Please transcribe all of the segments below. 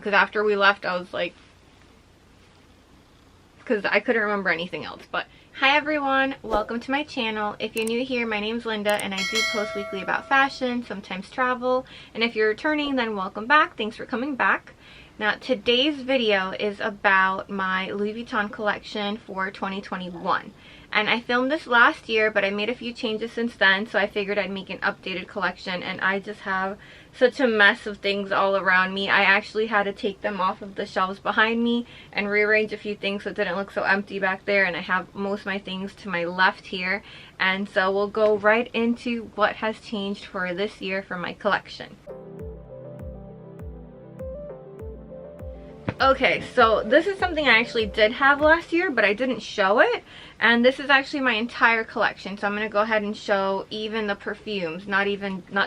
because after we left I was like, because I couldn't remember anything else. But hi everyone, welcome to my channel. If you're new here, my name's Linda and I do post weekly about fashion, sometimes travel, and if you're returning, then welcome back. Thanks for coming back. Now today's video is about my Louis Vuitton collection for 2021. And I filmed this last year, but I made a few changes since then, so I figured I'd make an updated collection, and I just have such a mess of things all around me. I actually had to take them off of the shelves behind me and rearrange a few things so it didn't look so empty back there, and I have most of my things to my left here. And so we'll go right into what has changed for this year for my collection. Okay, so this is something I actually did have last year, but I didn't show it. And this is actually my entire collection. So I'm going to go ahead and show even the perfumes, not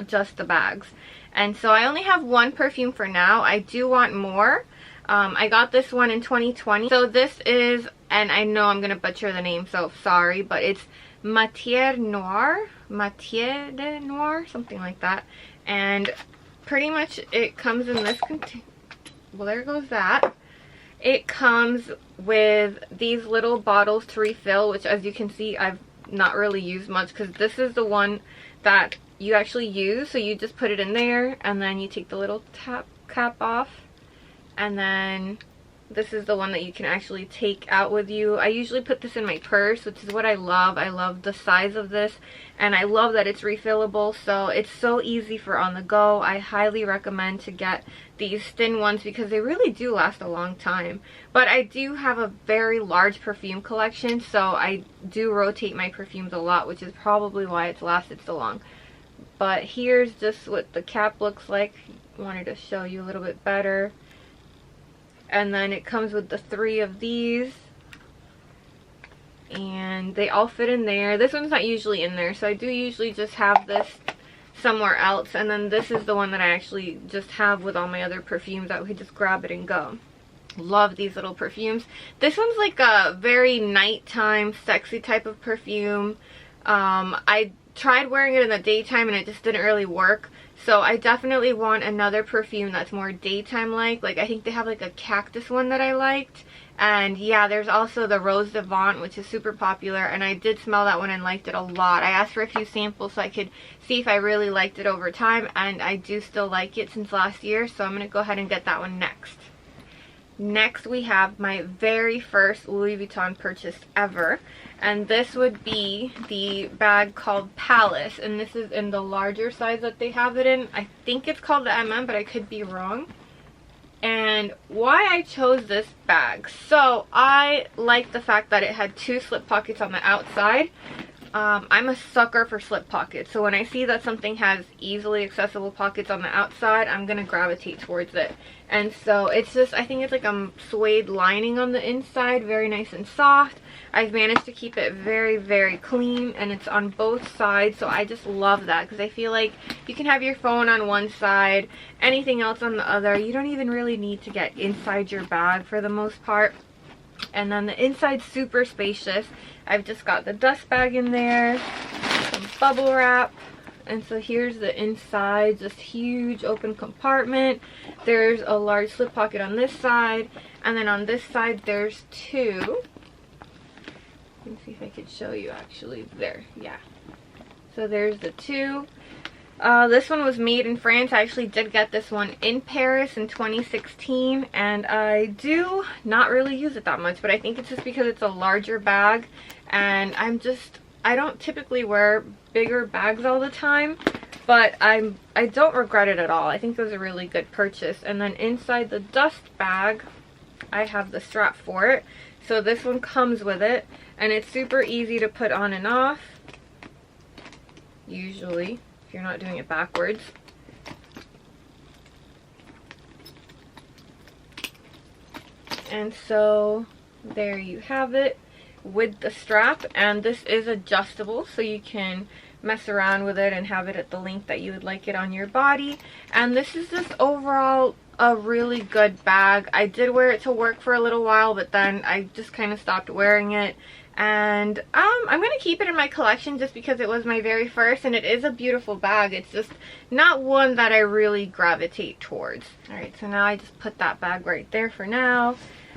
just the bags. And so I only have one perfume for now. I do want more. I got this one in 2020. So this is, and I know I'm going to butcher the name, so sorry, but it's Matière de Noir, something like that. And pretty much it comes in this container. Well, there goes that. It comes with these little bottles to refill, which as you can see I've not really used much, because this is the one that you actually use. So you just put it in there and then you take the little cap off, and then this is the one that you can actually take out with you. I usually put this in my purse, which is what I love. I love the size of this, and I love that it's refillable, so it's so easy for on the go. I highly recommend to get these thin ones because they really do last a long time. But I do have a very large perfume collection, so I do rotate my perfumes a lot, which is probably why it's lasted so long. But here's just what the cap looks like. Wanted to show you a little bit better. And then it comes with the 3 of these, and they all fit in there. This one's not usually in there, so I do usually just have this somewhere else. And then this is the one that I actually just have with all my other perfumes. I could just grab it and go. Love these little perfumes. This one's like a very nighttime sexy type of perfume. I tried wearing it in the daytime and it just didn't really work. So I definitely want another perfume that's more daytime like I think they have like a cactus one that I liked. And yeah, there's also the Rose Vivant, which is super popular, and I did smell that one and liked it a lot. I asked for a few samples so I could see if I really liked it over time, and I do still like it since last year, so I'm going to go ahead and get that one next. Next we have my very first Louis Vuitton purchase ever, and this would be the bag called Palace, and this is in the larger size that they have it in. I think it's called the MM, but I could be wrong. And why I chose this bag, so I like the fact that it had 2 slip pockets on the outside. I'm a sucker for slip pockets, so when I see that something has easily accessible pockets on the outside, I'm gonna gravitate towards it. And so it's just, I think it's like a suede lining on the inside, very nice and soft. I've managed to keep it very, very clean, and it's on both sides, so I just love that because I feel like you can have your phone on one side, anything else on the other. You don't even really need to get inside your bag for the most part. And then the inside's super spacious. I've just got the dust bag in there, some bubble wrap, and so here's the inside, just huge open compartment. There's a large slip pocket on this side, and then on this side there's 2. Let me see if I could show you actually. There, yeah. So there's the 2. This one was made in France. I actually did get this one in Paris in 2016, and I do not really use it that much, but I think it's just because it's a larger bag, and I don't typically wear bigger bags all the time, but I don't regret it at all. I think it was a really good purchase. And then inside the dust bag, I have the strap for it. So this one comes with it, and it's super easy to put on and off, usually, if you're not doing it backwards. And so there you have it with the strap, and this is adjustable, so you can mess around with it and have it at the length that you would like it on your body. And this is just overall a really good bag. I did wear it to work for a little while, but then I just kind of stopped wearing it, And I'm gonna keep it in my collection just because it was my very first, and it is a beautiful bag. It's just not one that I really gravitate towards. All right, so now I just put that bag right there for now.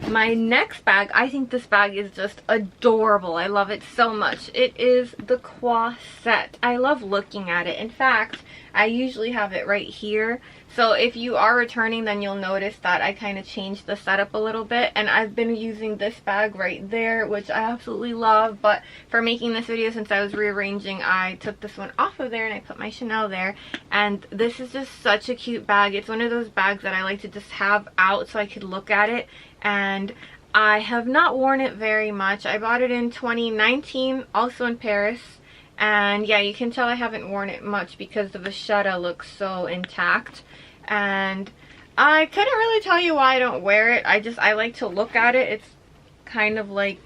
My next bag, I think this bag is just adorable. I love it so much. It is the Pochette. I love looking at it. In fact, I usually have it right here. So if you are returning, then you'll notice that I kind of changed the setup a little bit. And I've been using this bag right there, which I absolutely love. But for making this video, since I was rearranging, I took this one off of there and I put my Chanel there. And this is just such a cute bag. It's one of those bags that I like to just have out so I could look at it. And I have not worn it very much. I bought it in 2019, also in Paris. And yeah, you can tell I haven't worn it much because the vachetta looks so intact. And I couldn't really tell you why I don't wear it. I like to look at it. It's kind of like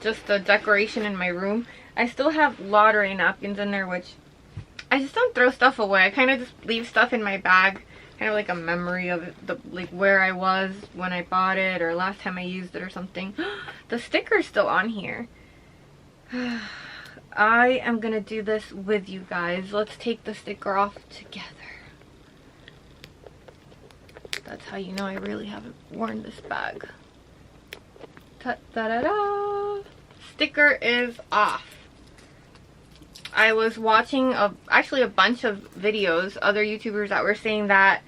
just a decoration in my room. I still have lottery napkins in there, which I just don't throw stuff away. I kind of just leave stuff in my bag, kind of like a memory of it, like where I was when I bought it or last time I used it or something. The sticker's still on here. I am gonna do this with you guys. Let's take the sticker off together. That's how you know I really haven't worn this bag. Ta-da-da-da! Sticker is off. I was watching actually a bunch of videos, other YouTubers that were saying that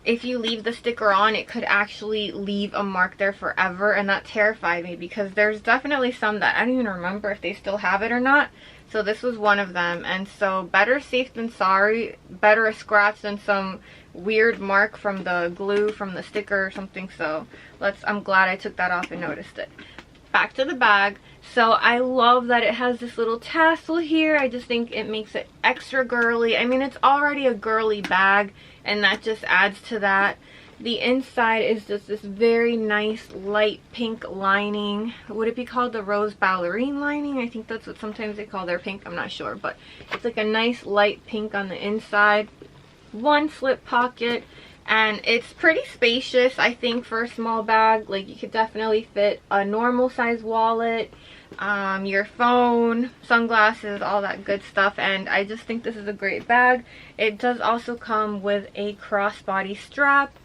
if you leave the sticker on, it could actually leave a mark there forever, and that terrified me because there's definitely some that I don't even remember if they still have it or not. So this was one of them, and so better safe than sorry. Better a scratch than some weird mark from the glue from the sticker or something. So I'm glad I took that off and noticed it. Back to the bag. So I love that it has this little tassel here. I just think it makes it extra girly. I mean, it's already a girly bag, and that just adds to that. The inside is just this very nice light pink lining. Would it be called the rose ballerine lining? I think that's what sometimes they call their pink. I'm not sure, but it's like a nice light pink on the inside. One slip pocket, and it's pretty spacious, I think, for a small bag. Like, you could definitely fit a normal size wallet, your phone, sunglasses, all that good stuff. And I just think this is a great bag. It does also come with a crossbody strap,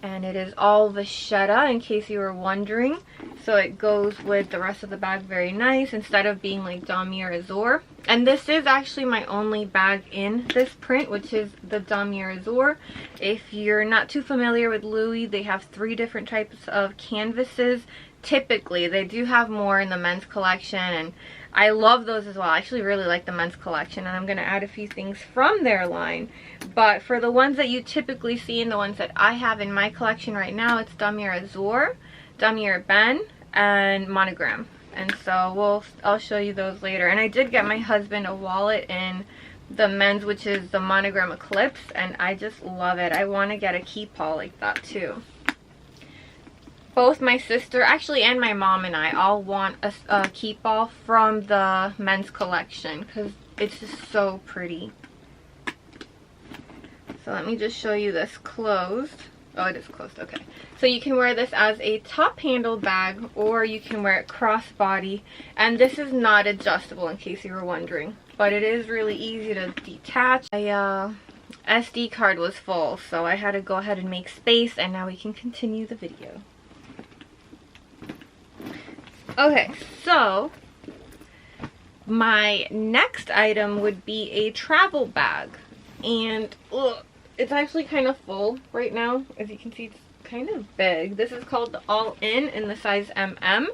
and it is all vachetta, in case you were wondering. So it goes with the rest of the bag very nice, instead of being like damier azur. And this is actually my only bag in this print, which is the damier azur. If you're not too familiar with Louis, they have 3 different types of canvases. Typically, they do have more in the men's collection, and I love those as well. I actually really like the men's collection, and I'm going to add a few things from their line. But for the ones that you typically see and the ones that I have in my collection right now, it's damier azur, damier ben, and monogram. And so I'll show you those later. And I did get my husband a wallet in the men's, which is the monogram eclipse, and I just love it. I want to get a key paw like that too. Both my sister, actually, and my mom and I all want a key ball from the men's collection because it's just so pretty. So let me just show you this closed. Oh, it is closed. Okay. So you can wear this as a top handle bag, or you can wear it crossbody. And this is not adjustable, in case you were wondering. But it is really easy to detach. My SD card was full, so I had to go ahead and make space, and now we can continue the video. Okay, so my next item would be a travel bag, and it's actually kind of full right now. As you can see, it's kind of big. This is called the All-In the size MM.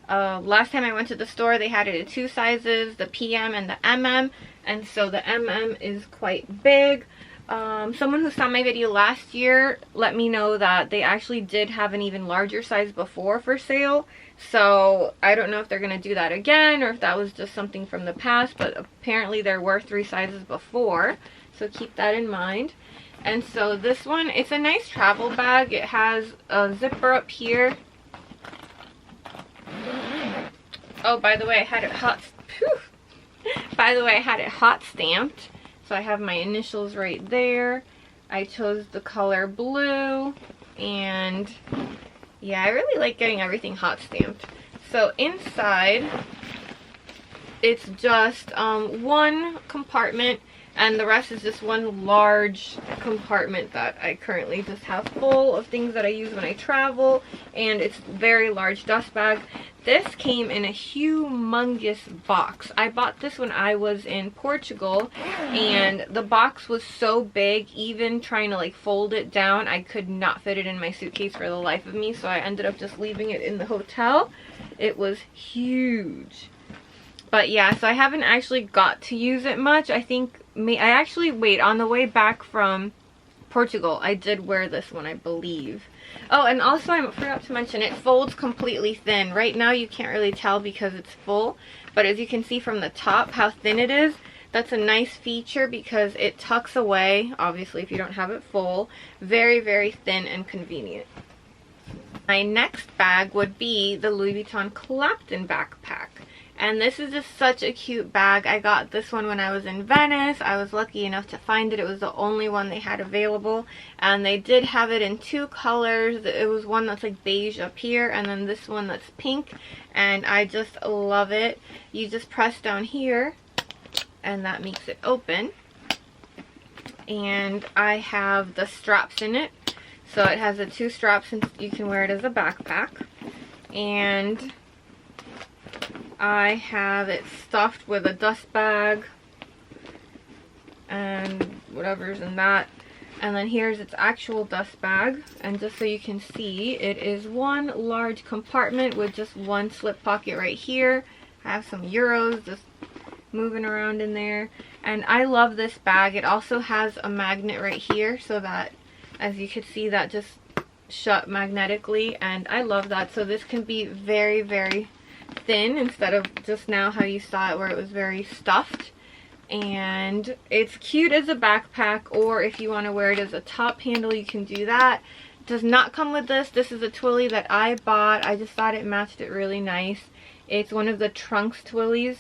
Last time I went to the store, they had it in 2 sizes, the PM and the MM, and so the MM is quite big. Someone who saw my video last year let me know that they actually did have an even larger size before for sale. So I don't know if they're going to do that again or if that was just something from the past, but apparently there were 3 sizes before. So keep that in mind. And so this one, it's a nice travel bag. It has a zipper up here. Oh, by the way, I had it hot. By the way, I had it hot stamped. So I have my initials right there. I chose the color blue, and yeah, I really like getting everything hot stamped. So inside, it's just one compartment, and the rest is just one large compartment that I currently just have full of things that I use when I travel, and it's a very large dust bag. This came in a humongous box. I bought this when I was in Portugal, and the box was so big, even trying to like fold it down, I could not fit it in my suitcase for the life of me, so I ended up just leaving it in the hotel. It was huge. But yeah, so I haven't actually got to use it much. I think wait, on the way back from Portugal, I did wear this one, I believe. Oh, and also I forgot to mention, it folds completely thin. Right now you can't really tell because it's full, but as you can see from the top how thin it is, that's a nice feature because it tucks away, obviously if you don't have it full. Very, very thin and convenient. My next bag would be the Louis Vuitton Clapton backpack. And this is just such a cute bag. I got this one when I was in Venice. I was lucky enough to find it. It was the only one they had available. And they did have it in two colors. It was one that's like beige up here, and then this one that's pink. And I just love it. You just press down here, and that makes it open. And I have the straps in it. So it has the two straps, and you can wear it as a backpack. And I have it stuffed with a dust bag and whatever's in that. And then here's its actual dust bag. And just so you can see, it is one large compartment with just one slip pocket right here. I have some euros just moving around in there. And I love this bag. It also has a magnet right here so that, as you can see, that just shut magnetically. And I love that. So this can be very, very thin instead of just now how you saw it where it was very stuffed. And it's cute as a backpack, or if you want to wear it as a top handle, you can do that. It does not come with this. This is a twilly that I bought. I just thought it matched it really nice. It's one of the trunks twillies,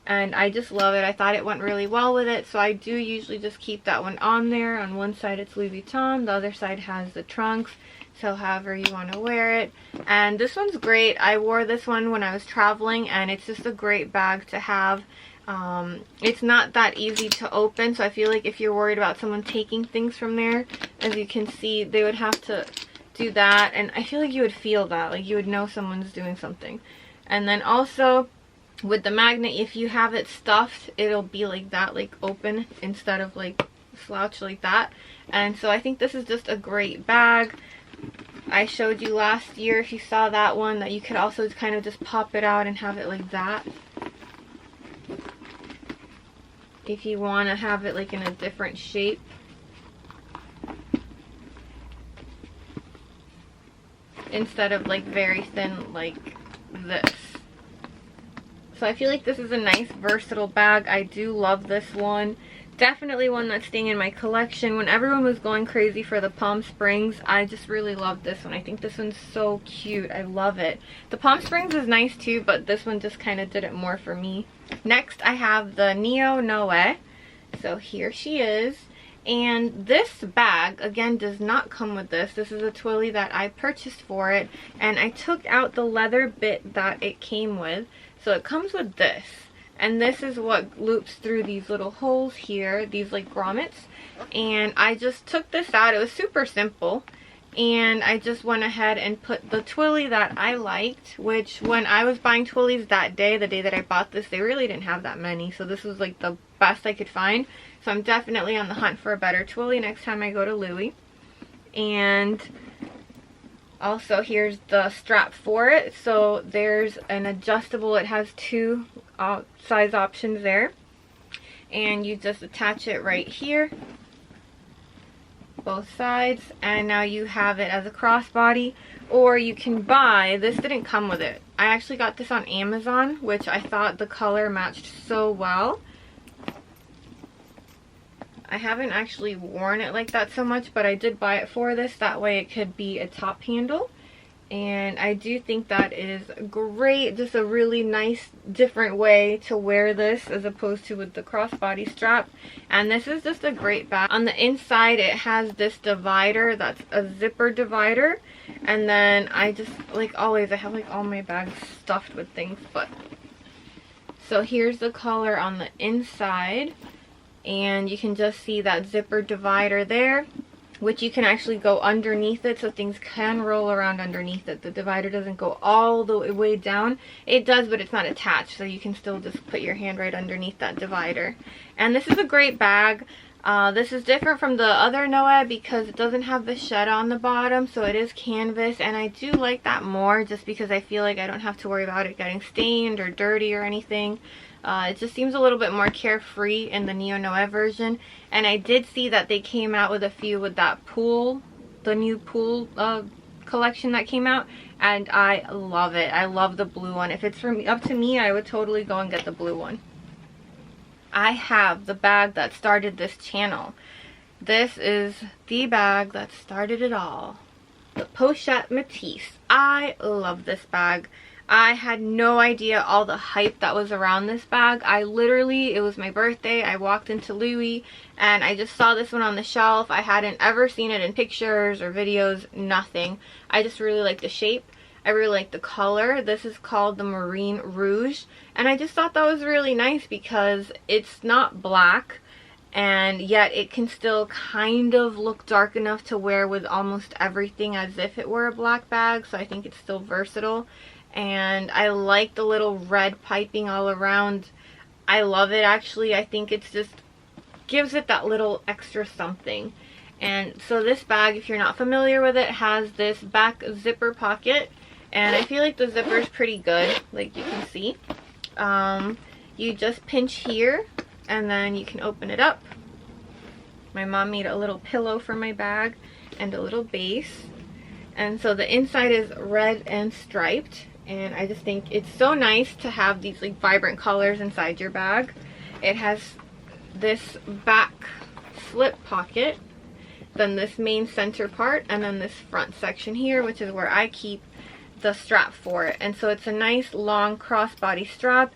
and I just love it. I thought it went really well with it, so I do usually just keep that one on there. On one side it's Louis Vuitton, the other side has the trunks. So however you want to wear it. And this one's great. I wore this one when I was traveling, and it's just a great bag to have. It's not that easy to open, so I feel like if you're worried about someone taking things from there, as you can see, they would have to do that, and I feel like you would feel that, like you would know someone's doing something. And then also with the magnet, if you have it stuffed, it'll be like that, like open instead of like slouch like that. And so I think this is just a great bag. I showed you last year, if you saw that one, that you could also kind of just pop it out and have it like that. If you want to have it like in a different shape. Instead of like very thin like this. So I feel like this is a nice versatile bag. I do love this one. Definitely one that's staying in my collection. When everyone was going crazy for the Palm Springs, I just really loved this one. I think this one's so cute. I love it. The Palm Springs is nice too, but this one just kind of did it more for me. Next, I have the Neo Noe. So here she is. And this bag, again, does not come with this. This is a twilly that I purchased for it. And I took out the leather bit that it came with. So it comes with this. And this is what loops through these little holes here, these like grommets. And I just took this out. It was super simple. And I just went ahead and put the twilly that I liked, which when I was buying twillies that day, the day that I bought this, they really didn't have that many. So this was like the best I could find. So I'm definitely on the hunt for a better twilly next time I go to Louis. And also here's the strap for it. So there's an adjustable, it has two size options there, and you just attach it right here, both sides, and now you have it as a crossbody. Or you can buy, this didn't come with it. I actually got this on Amazon, which I thought the color matched so well. I haven't actually worn it like that so much, but I did buy it for this. That way it could be a top handle. And I do think that is great. Just a really nice, different way to wear this as opposed to with the crossbody strap. And this is just a great bag. On the inside, it has this divider that's a zipper divider. And then I just, like always, I have like all my bags stuffed with things. But So here's the collar on the inside, and you can just see that zipper divider there, which you can actually go underneath it, so things can roll around underneath it. The divider doesn't go all the way down. It does, but it's not attached, so you can still just put your hand right underneath that divider. And this is a great bag. This is different from the other Noah because it doesn't have the shed on the bottom, so it is canvas, and I do like that more just because I feel like I don't have to worry about it getting stained or dirty or anything. It just seems a little bit more carefree in the Neo Noir version. And I did see that they came out with a few with that pool, the new pool collection that came out, and I love it. I love the blue one. If it's up to me, I would totally go and get the blue one. I have the bag that started this channel. This is the bag that started it all. The Pochette Metisse. I love this bag. I had no idea all the hype that was around this bag. It was my birthday. I walked into Louis and I just saw this one on the shelf. I hadn't ever seen it in pictures or videos, nothing. I just really like the shape. I really like the color. This is called the Marine Rouge, and I just thought that was really nice because it's not black, and yet it can still kind of look dark enough to wear with almost everything as if it were a black bag, so I think it's still versatile. And I like the little red piping all around. I love it, actually. I think it's just gives it that little extra something. And so this bag, if you're not familiar with it, has this back zipper pocket. And I feel like the zipper is pretty good, like you can see. You just pinch here, and then you can open it up. My mom made a little pillow for my bag and a little base. And so the inside is red and striped. And I just think it's so nice to have these like vibrant colors inside your bag. It has this back slip pocket, then this main center part, and then this front section here, which is where I keep the strap for it. And so it's a nice long crossbody strap.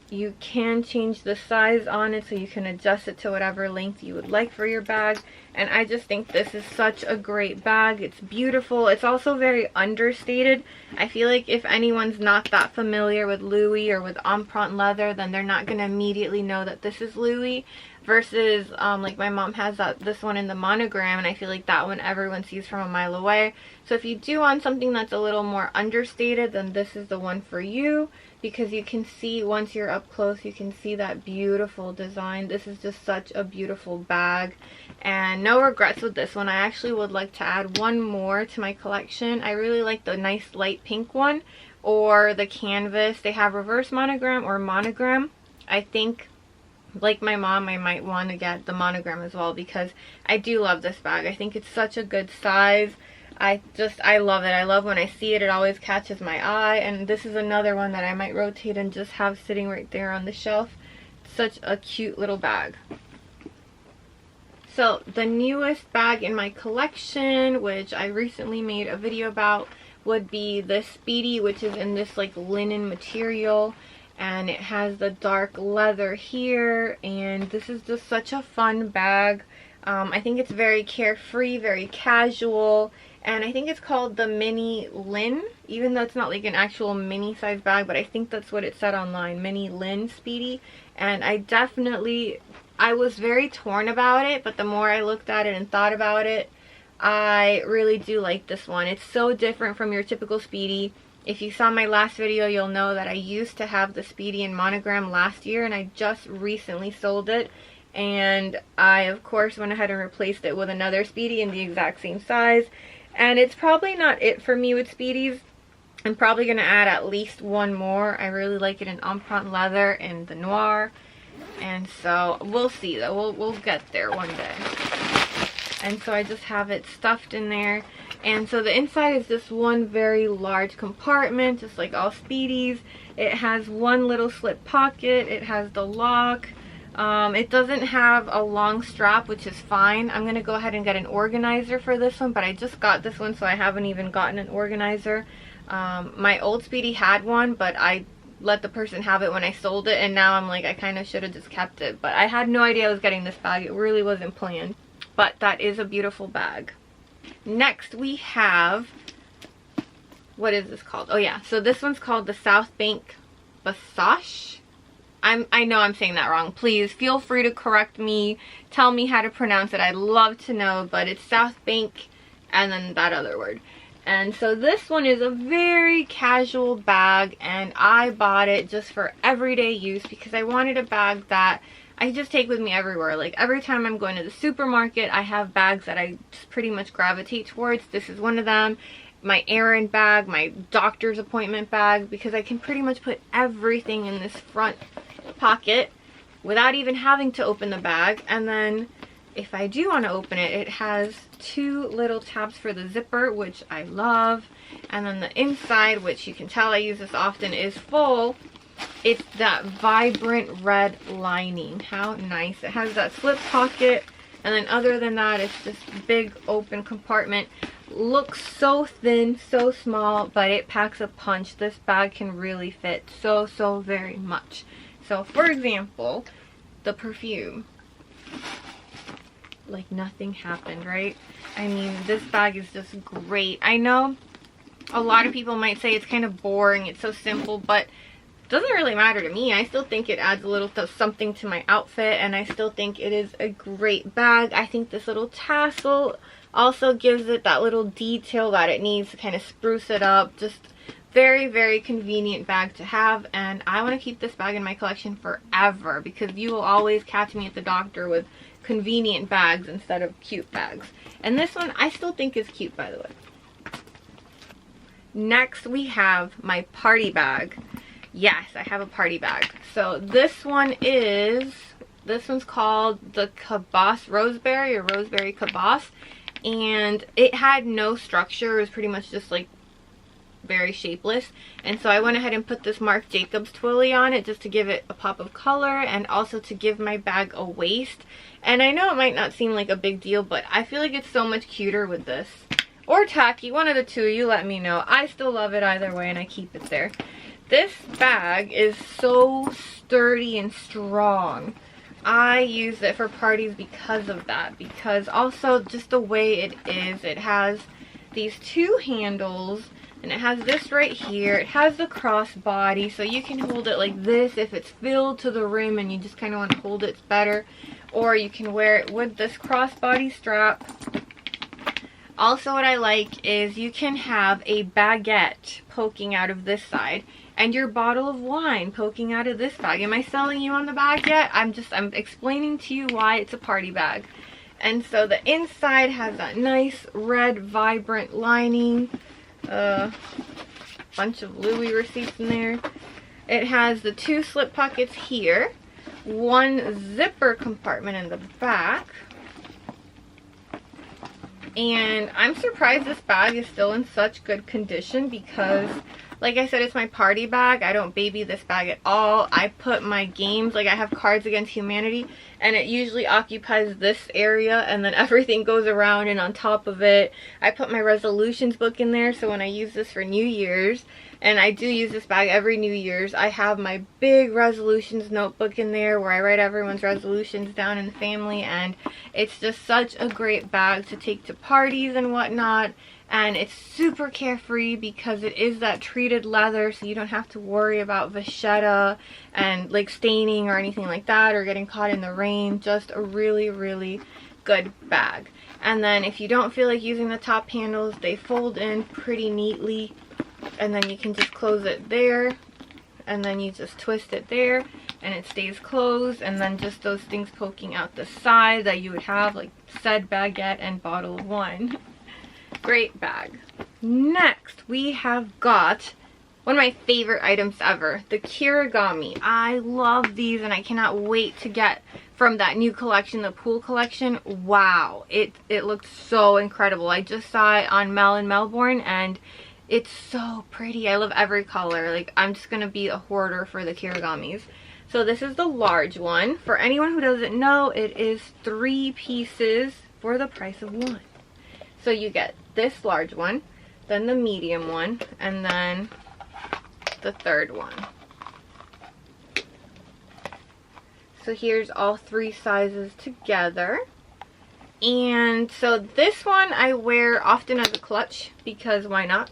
You can change the size on it, so you can adjust it to whatever length you would like for your bag. And I just think this is such a great bag. It's beautiful. It's also very understated. I feel like if anyone's not that familiar with Louis or with empreinte leather, then they're not going to immediately know that this is Louis. Versus like my mom has this one in the monogram, and I feel like that one everyone sees from a mile away. So if you do want something that's a little more understated, then this is the one for you, because you can see, once you're up close, you can see that beautiful design. This is just such a beautiful bag, and no regrets with this one. I actually would like to add one more to my collection. I really like the nice light pink one, or the canvas. They have reverse monogram or monogram. I think, like my mom, I might want to get the monogram as well, because I do love this bag. I think it's such a good size. I love it. I love when I see it. It always catches my eye. And this is another one that I might rotate and just have sitting right there on the shelf. It's such a cute little bag. So the newest bag in my collection, which I recently made a video about, would be the Speedy, which is in this like linen material. And it has the dark leather here, and this is just such a fun bag. I think it's very carefree, very casual, and I think it's called the Mini Lin, even though it's not like an actual mini size bag, but I think that's what it said online, Mini Lin Speedy. And I was very torn about it, but the more I looked at it and thought about it, I really do like this one. It's so different from your typical Speedy. If you saw my last video, you'll know that I used to have the Speedy in monogram last year, and I just recently sold it. And I, of course, went ahead and replaced it with another Speedy in the exact same size. And it's probably not it for me with Speedies. I'm probably going to add at least one more. I really like it in empreinte leather and the noir. And so we'll see though. We'll get there one day. And so I just have it stuffed in there. And so the inside is just one very large compartment, just like all Speedies. It has one little slip pocket. It has the lock. It doesn't have a long strap, which is fine. I'm going to go ahead and get an organizer for this one, but I just got this one, so I haven't even gotten an organizer. My old Speedy had one, but I let the person have it when I sold it, and now I'm like, I kind of should have just kept it. But I had no idea I was getting this bag. It really wasn't planned. But that is a beautiful bag. Next we have, what is this called? Oh yeah, so this one's called the South Bank Basash. I know I'm saying that wrong. Please feel free to correct me. Tell me how to pronounce it. I'd love to know, but it's South Bank and then that other word. And so this one is a very casual bag, and I bought it just for everyday use because I wanted a bag that I just take with me everywhere. Like every time I'm going to the supermarket, I have bags that I just pretty much gravitate towards. This is one of them. My errand bag, my doctor's appointment bag, because I can pretty much put everything in this front pocket without even having to open the bag. And then if I do want to open it, it has two little tabs for the zipper, which I love. And then the inside, which you can tell I use this often, is full. It's that vibrant red lining. How nice. It has that slip pocket, and then other than that, it's this big open compartment. Looks so thin, so small, but it packs a punch. This bag can really fit so very much. So for example, the perfume, like nothing happened, right? I mean, this bag is just great. I know a lot of people might say it's kind of boring, it's so simple, but it doesn't really matter to me. I still think it adds a little something to my outfit, and I still think it is a great bag. I think this little tassel also gives it that little detail that it needs to kind of spruce it up. Just very convenient bag to have, and I want to keep this bag in my collection forever because you will always catch me at the doctor with convenient bags instead of cute bags. And this one I still think is cute, by the way. Next we have my party bag. Yes, I have a party bag. So this one's called the Cabas Roseberry, or Roseberry Cabas, and it had no structure. It was pretty much just like very shapeless, and so I went ahead and put this Marc Jacobs twilly on it just to give it a pop of color and also to give my bag a waist. And I know it might not seem like a big deal, but I feel like it's so much cuter with this, or tacky, one of the two. You let me know. I still love it either way, and I keep it there. This bag is so sturdy and strong. I use it for parties because of that, because also just the way it is. It has these two handles, and it has this right here. It has the crossbody, so you can hold it like this if it's filled to the rim and you just kind of want to hold it better, or you can wear it with this crossbody strap. Also, what I like is you can have a baguette poking out of this side and your bottle of wine poking out of this bag. Am I selling you on the bag yet? I'm explaining to you why it's a party bag. And so the inside has that nice red vibrant lining. Bunch of Louis receipts in there. It has the two slip pockets here, one zipper compartment in the back. And I'm surprised this bag is still in such good condition because, like I said, it's my party bag. I don't baby this bag at all. I put my games, like I have Cards Against Humanity, and it usually occupies this area, and then everything goes around and on top of it. I put my resolutions book in there, so when I use this for New Year's, and I do use this bag every New Year's, I have my big resolutions notebook in there where I write everyone's resolutions down in the family, and it's just such a great bag to take to parties and whatnot. And it's super carefree because it is that treated leather, so you don't have to worry about vachetta and like staining or anything like that, or getting caught in the rain. Just a really good bag. And then if you don't feel like using the top handles, they fold in pretty neatly, and then you can just close it there, and then you just twist it there and it stays closed. And then just those things poking out the side that you would have, like said baguette and bottle of wine. Great bag. Next we have got one of my favorite items ever, the Kirigami. I love these and I cannot wait to get from that new collection, the pool collection. Wow, it looks so incredible. I just saw it on Mel in Melbourne and it's so pretty. I love every color. Like, I'm just gonna be a hoarder for the Kirigamis. So this is the large one. For anyone who doesn't know, it is 3 pieces for the price of 1. So you get this large one, then the medium one, and then the third one. So here's all 3 sizes together. And so this one I wear often as a clutch because why not?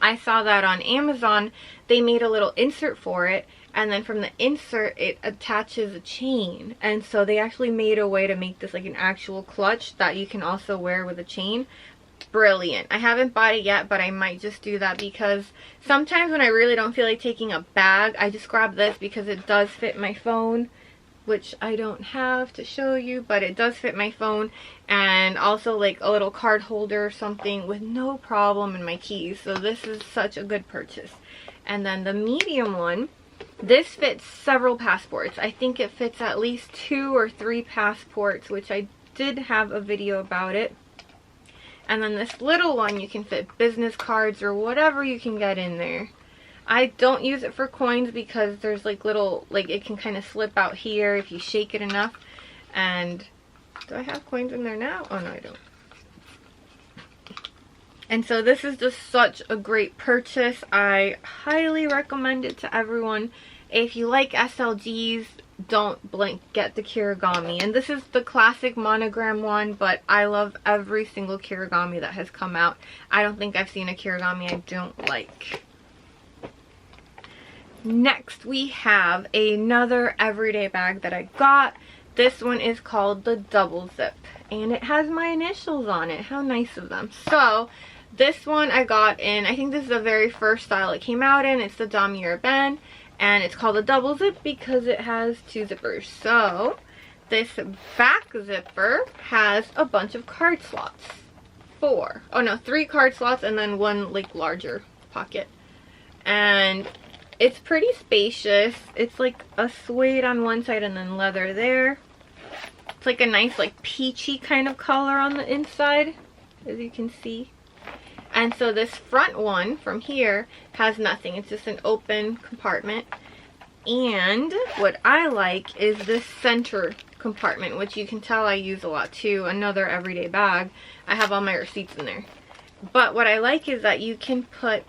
I saw that on Amazon they made a little insert for it, and then from the insert it attaches a chain. And so they actually made a way to make this like an actual clutch that you can also wear with a chain. Brilliant. I haven't bought it yet, but I might just do that because sometimes when I really don't feel like taking a bag, I just grab this because it does fit my phone, which I don't have to show you, but it does fit my phone, and also like a little card holder or something with no problem in my keys. So this is such a good purchase. And then the medium one, this fits several passports. I think it fits at least 2 or 3 passports, which I did have a video about it. And then this little one, you can fit business cards or whatever you can get in there. I don't use it for coins because there's like little, like it can kind of slip out here if you shake it enough. And do I have coins in there now? Oh no, I don't. And so this is just such a great purchase. I highly recommend it to everyone. If you like SLGs, don't blink, get the Kirigami. And this is the classic monogram one, but I love every single Kirigami that has come out. I don't think I've seen a Kirigami I don't like. Next we have another everyday bag that I got. This one is called the Double Zip, and it has my initials on it. How nice of them. So this one I got in, I think this is the very first style it came out in. It's the Dame Urbaine. And it's called a double zip because it has 2 zippers. So this back zipper has a bunch of card slots. 3 card slots and then 1 like larger pocket. And it's pretty spacious. It's like a suede on one side and then leather there. It's like a nice like peachy kind of color on the inside, as you can see. And so this front one from here has nothing. It's just an open compartment. And what I like is this center compartment, which you can tell I use a lot too. Another everyday bag. I have all my receipts in there. But what I like is that you can put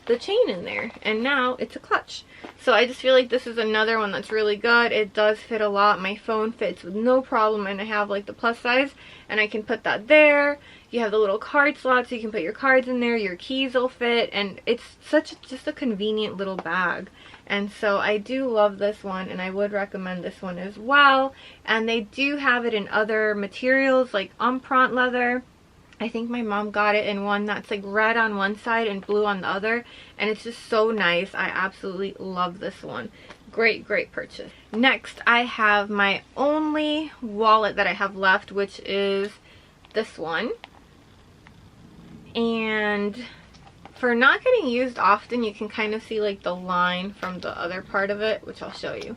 the chain in there, and now it's a clutch. So I just feel like this is another one that's really good. It does fit a lot. My phone fits with no problem, and I have like the plus size, and I can put that there. You have the little card slots, so you can put your cards in there. Your keys will fit, and it's just a convenient little bag. And so I do love this one, and I would recommend this one as well. And they do have it in other materials like empreinte leather. I think my mom got it in one that's like red on one side and blue on the other, and it's just so nice. I absolutely love this one. Great purchase. Next I have my only wallet that I have left, which is this one. And for not getting used often, you can kind of see like the line from the other part of it, which I'll show you.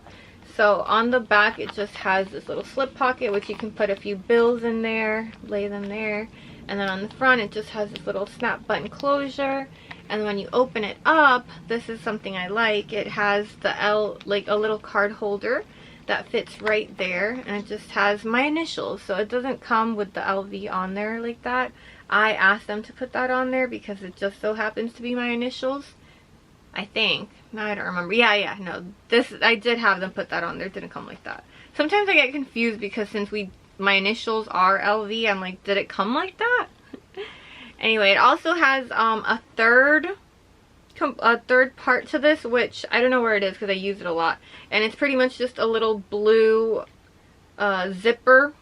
So on the back it just has this little slip pocket, which you can put a few bills in there, lay them there. And then on the front it just has this little snap button closure. And when you open it up, this is something I like. It has the like a little card holder that fits right there, and it just has my initials. So it doesn't come with the LV on there like that. I asked them to put that on there because it just so happens to be my initials, I think. No, I don't remember. Yeah, no. I did have them put that on there. It didn't come like that. Sometimes I get confused because since my initials are LV, I'm like, did it come like that? Anyway, it also has a third part to this, which I don't know where it is because I use it a lot. And it's pretty much just a little blue zipper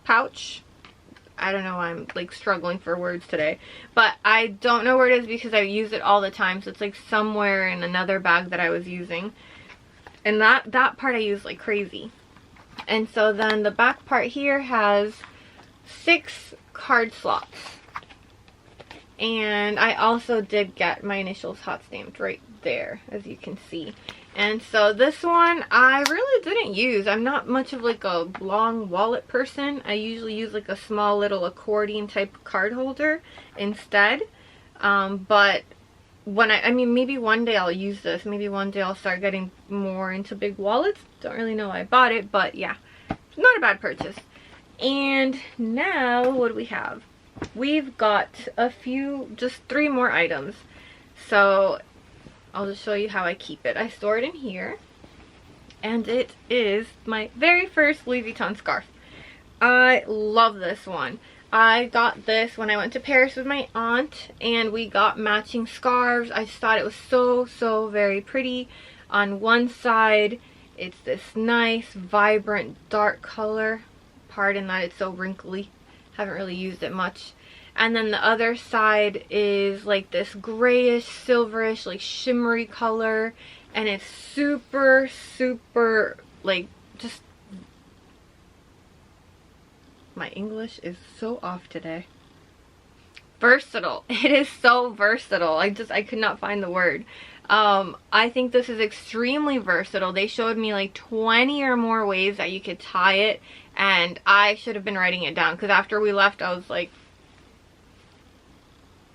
pouch. I don't know why I'm like struggling for words today, but I don't know where it is because I use it all the time. So it's like somewhere in another bag that I was using, and that part I use like crazy. And so then the back part here has 6 card slots, and I also did get my initials hot stamped right there, as you can see. And so this one I really didn't use. I'm not much of like a long wallet person. I usually use like a small little accordion type card holder instead. But when I mean maybe one day I'll use this. Maybe one day I'll start getting more into big wallets. Don't really know why I bought it, but yeah, it's not a bad purchase. And now what do we have? We've got just 3 more items. So I'll just show you how I keep it. I store it in here, and it is my very first Louis Vuitton scarf. I love this one. I got this when I went to Paris with my aunt, and we got matching scarves. I just thought it was so very pretty. On one side, it's this nice, vibrant, dark color. Pardon that it's so wrinkly. Haven't really used it much. And then the other side is like this grayish, silverish, like shimmery color. And it's super, like, just... My English is so off today. Versatile. It is so versatile. I could not find the word. I think this is extremely versatile. They showed me like 20 or more ways that you could tie it, and I should have been writing it down, because after we left I was like,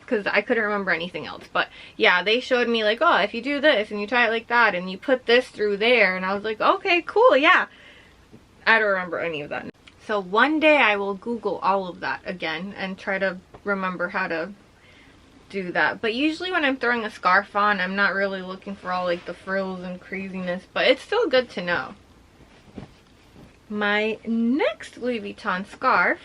because I couldn't remember anything else. But yeah, they showed me like, oh, if you do this and you tie it like that and you put this through there, and I was like, okay, cool, yeah. I don't remember any of that. So one day I will Google all of that again and try to remember how to do that. But usually when I'm throwing a scarf on, I'm not really looking for all like the frills and craziness, but it's still good to know. My next Louis Vuitton scarf,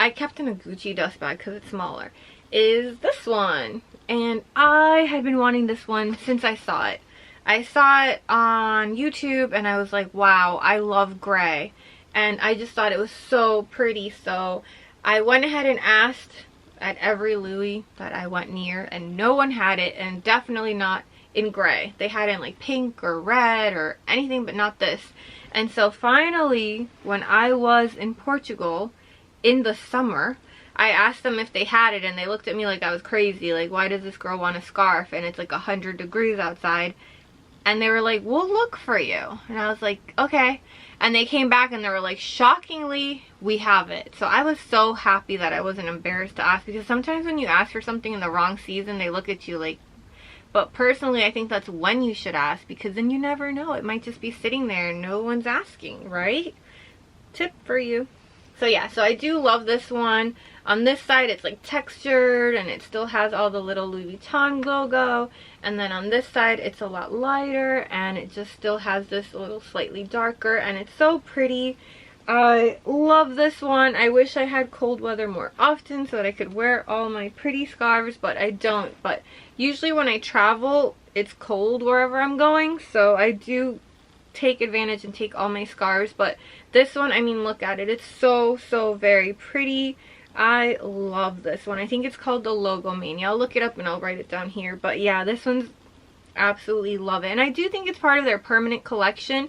I kept in a Gucci dust bag because it's smaller, is this one. And I had been wanting this one since I saw it. I saw it on YouTube and I was like, wow, I love gray. And I just thought it was so pretty, so I went ahead and asked at every Louis that I went near, and no one had it, and definitely not in gray. They had it in like pink or red or anything, but not this. And so finally, when I was in Portugal in the summer, I asked them if they had it, and they looked at me like I was crazy. Like, why does this girl want a scarf? And it's like 100 degrees outside. And they were like, we'll look for you. And I was like, okay. And they came back and they were like, shockingly, we have it. So I was so happy that I wasn't embarrassed to ask, because sometimes when you ask for something in the wrong season, they look at you like, but personally, I think that's when you should ask, because then you never know. It might just be sitting there and no one's asking, right? Tip for you. So yeah, so I do love this one. On this side, it's like textured and it still has all the little Louis Vuitton logo. And then on this side, it's a lot lighter and it just still has this little slightly darker, and it's so pretty. I love this one. I wish I had cold weather more often so that I could wear all my pretty scarves, but I don't. But usually when I travel, it's cold wherever I'm going, so I do take advantage and take all my scarves. But this one, I mean, look at it. It's so very pretty. I love this one. I think it's called the Logo Mania. I'll look it up and I'll write it down here. But yeah, this one's absolutely love it. And I do think it's part of their permanent collection.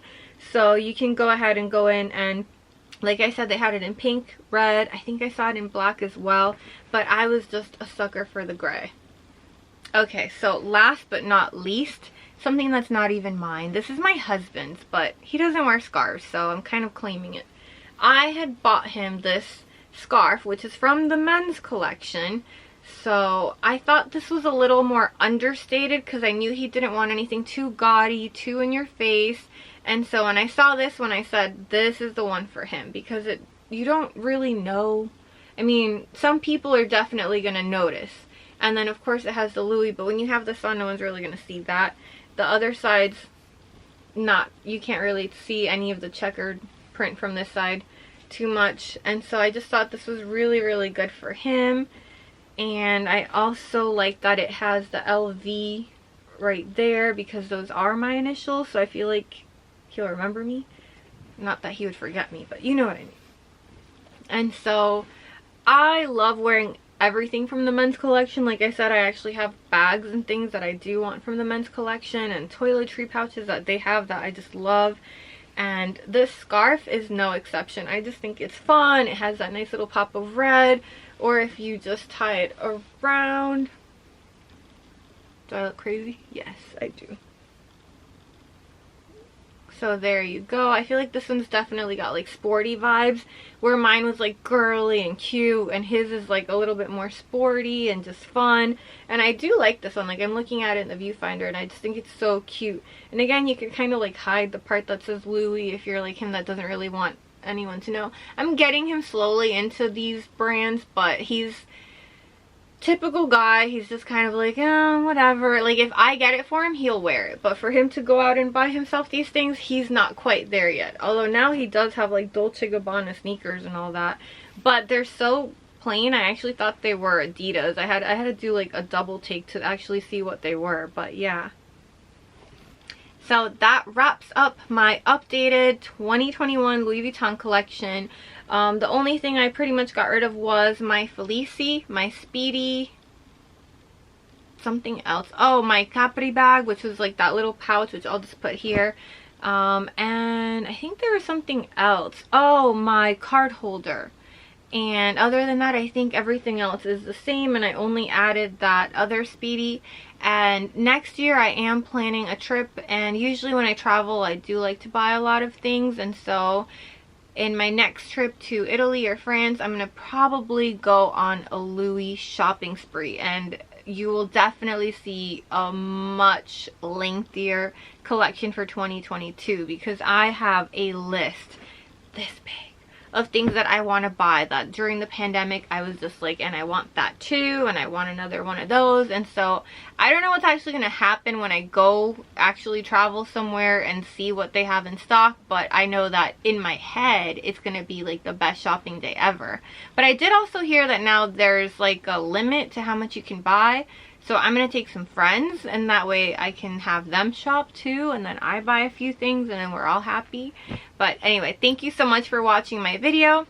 So you can go ahead and go in, and like I said, they had it in pink, red. I think I saw it in black as well. But I was just a sucker for the gray. Okay, so last but not least, something that's not even mine. This is my husband's, but he doesn't wear scarves, so I'm kind of claiming it. I had bought him this scarf, which is from the men's collection, so I thought this was a little more understated because I knew he didn't want anything too gaudy, too in your face. And so when I saw this one, I said this is the one for him, because you don't really know. I mean, some people are definitely going to notice. And then of course it has the Louis, but when you have this on, no one's really going to see that. The other side's not, you can't really see any of the checkered print from this side too much. And so I just thought this was really good for him. And I also like that it has the LV right there, because those are my initials, so I feel like he'll remember me. Not that he would forget me, but you know what I mean. And so I love wearing everything from the men's collection. Like I said, I actually have bags and things that I do want from the men's collection, and toiletry pouches that they have that I just love. And this scarf is no exception. I just think it's fun. It has that nice little pop of red, or if you just tie it around. Do I look crazy? Yes, I do. So there you go. I feel like this one's definitely got like sporty vibes, where mine was like girly and cute, and his is like a little bit more sporty and just fun. And I do like this one. Like, I'm looking at it in the viewfinder and I just think it's so cute. And again, you can kind of like hide the part that says Louis if you're like him that doesn't really want anyone to know. I'm getting him slowly into these brands, but he's typical guy. He's just kind of like, oh, whatever. Like, if I get it for him, he'll wear it. But for him to go out and buy himself these things, he's not quite there yet. Although now he does have like Dolce & Gabbana sneakers and all that. But they're so plain. I actually thought they were Adidas. I had to do like a double take to actually see what they were. But yeah. So that wraps up my updated 2021 Louis Vuitton collection. The only thing I pretty much got rid of was my Felici, my Speedy, something else. Oh, my Capri bag, which was like that little pouch, which I'll just put here. And I think there was something else. Oh, my card holder. And other than that, I think everything else is the same, and I only added that other Speedy. And next year I am planning a trip, and usually when I travel I do like to buy a lot of things, and so in my next trip to Italy or France, I'm going to probably go on a Louis shopping spree, and you will definitely see a much lengthier collection for 2022 because I have a list this big of things that I want to buy that during the pandemic I was just like, and I want that too, and I want another one of those. And so I don't know what's actually going to happen when I go actually travel somewhere and see what they have in stock, but I know that in my head it's going to be like the best shopping day ever. But I did also hear that now there's like a limit to how much you can buy. So I'm going to take some friends, and that way I can have them shop too, and then I buy a few things, and then we're all happy. But anyway, thank you so much for watching my video.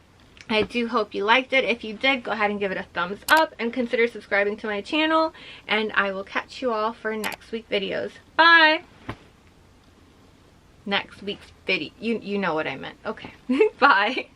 I do hope you liked it. If you did, go ahead and give it a thumbs up, and consider subscribing to my channel, and I will catch you all for next week's videos. Bye! Next week's video. You know what I meant. Okay. Bye.